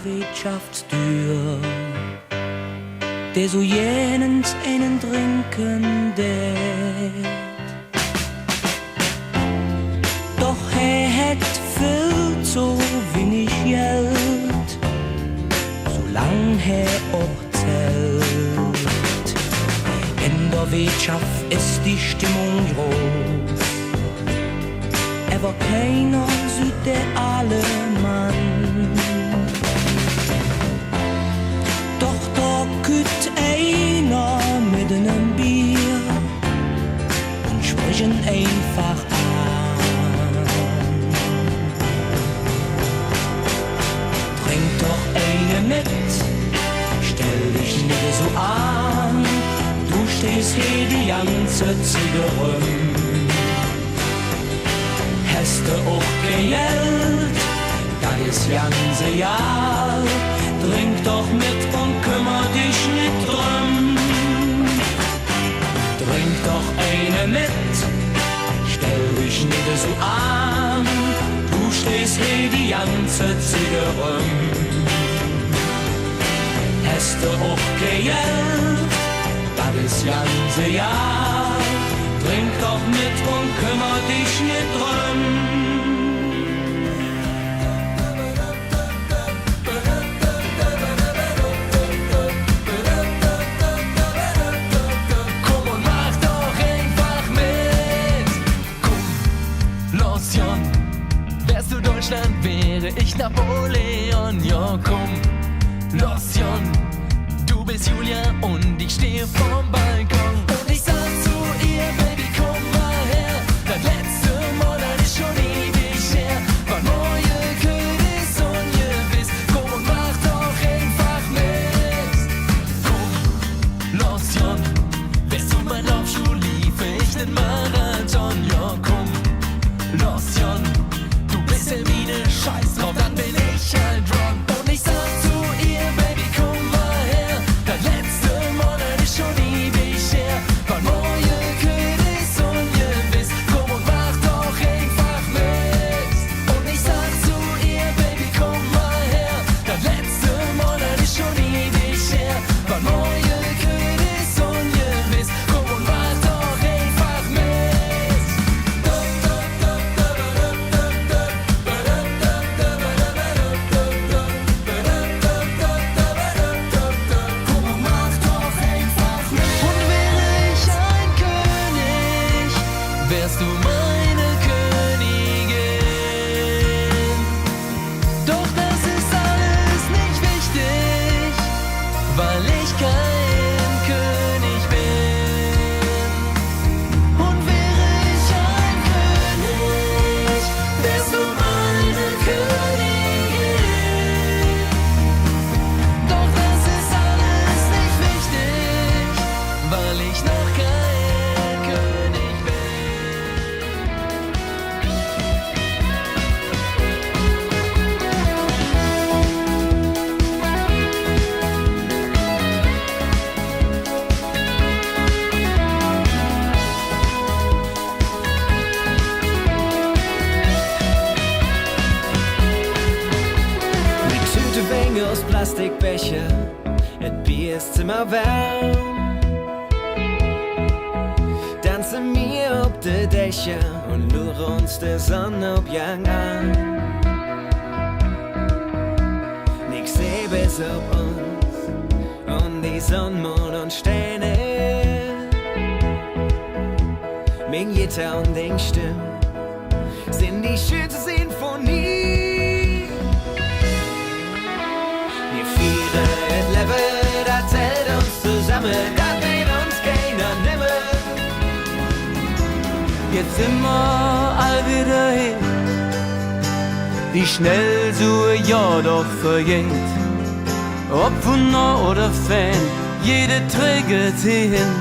Wirtschaftstür, der so jenens einen trinken det. Doch hat viel zu wenig Geld, solang auch zählt. In der Wirtschaft ist die Stimmung groß, aber keiner sieht der alle Mann. Doch da kütt einer mit einem Bier und sprechen einfach an. Trink doch eine mit, stell dich nicht so an, du stehst hier die ganze Zeit rum. Hast du auch kein Geld, das ist ganze Jahr, trink doch mit und kümmer dich nicht drum. Trink doch eine mit, stell dich nicht so an, du stehst hier die ganze Zeit rum. Hast du auch kein Geld, das ist ganze Jahr, trink doch mit und kümmer dich nicht drum. Komm und mach doch einfach mit. Komm, los, Jon. Wärst du Deutschland, wäre ich Napoleon. Ja, komm, los, Jon. Du bist Julia und ich stehe vorm Balkon. Und ich sag zu ihr, Baby, komm mal her. Das letzte Mal ist schon ewig her. Wann neue Königs und gewiss. Komm und mach doch einfach mit. Komm, los, Jon. Wärst du mein Laufschuh, liefe ich nen Marathon. Ja, komm, los, Jon. Du bist Hermine, scheiß drauf, dann bin ich halt Ron. Und ich sag zu ihr, Baby, komm mal her. Das letzte Mal ist schon ewig her. Wann neue Königs und gewiss. Komm und mach doch einfach mit. Und ich sag zu ihr, Baby, komm mal her. Das letzte Mal ist schon ewig her. Wann neue Königs und gewiss. Komm und mach doch einfach mit. Komm und mach doch einfach mit. Und wäre ich ein König, wärst du meine Königin. Doch das ist alles nicht wichtig, weil ich kein König bin. Und wäre ich ein König, wärst du meine Königin. Doch das ist alles nicht wichtig, weil ich noch kein König bin. Mit Tüte Wänge aus Plastikbecher, et Bier ist immer warm. Tanzen mir ob de Dächer und lure uns der Sonnenabgang an. Nix seh besser auf uns und die Sonne, Mond und Sterne. Mein Gitarre und den Stimmen sind die schönste Sinfonie. Wir vieren et Leben, das hält uns zusammen, das will uns keiner nehmen. Jetzt sind wir all wieder hier, wie schnell so ein Jahr doch vergeht. Ob Wunder oder Fan, jede trägt sie hin,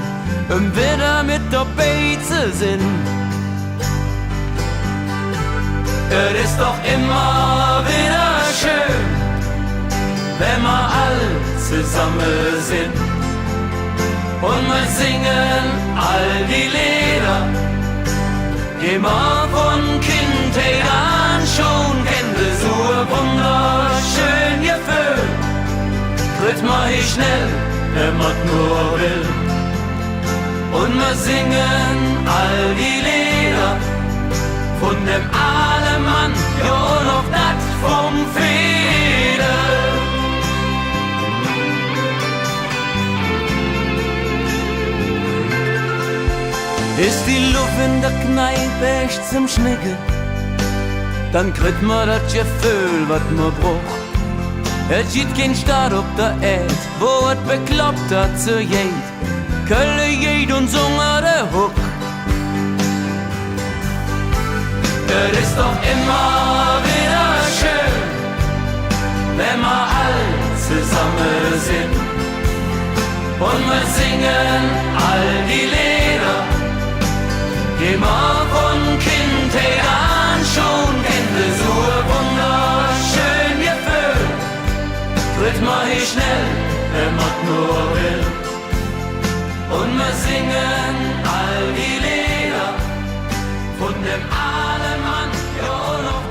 um wieder mit dabei zu sind. Es ist doch immer wieder schön, wenn wir all zusammen sind. Und wir singen all die Lieder, immer von Kindheit an schon, kennt es so wunderschön Gefühl. wird man hier schnell, wenn man nur will. Und wir singen all die Lieder von dem Ahlemann, ja noch dat vom Fiedel. Ist die Luft in der Kneipe echt zum Schnicken, dann kriegt man das Gefühl, was man braucht. Es gibt kein Staat auf der Erde, wo es bekloppt hat zu jed. Kölle jed und Sunger der Huck. Es ist doch immer wieder schön, wenn wir all zusammen sind. Und wir singen all die Lieder, die wir von Kindheit an schon kennen. So wunderschön gefüllt, tritt man hier schnell, wenn man nur will. Und wir singen all die Lieder von dem Ahlemann, ja noch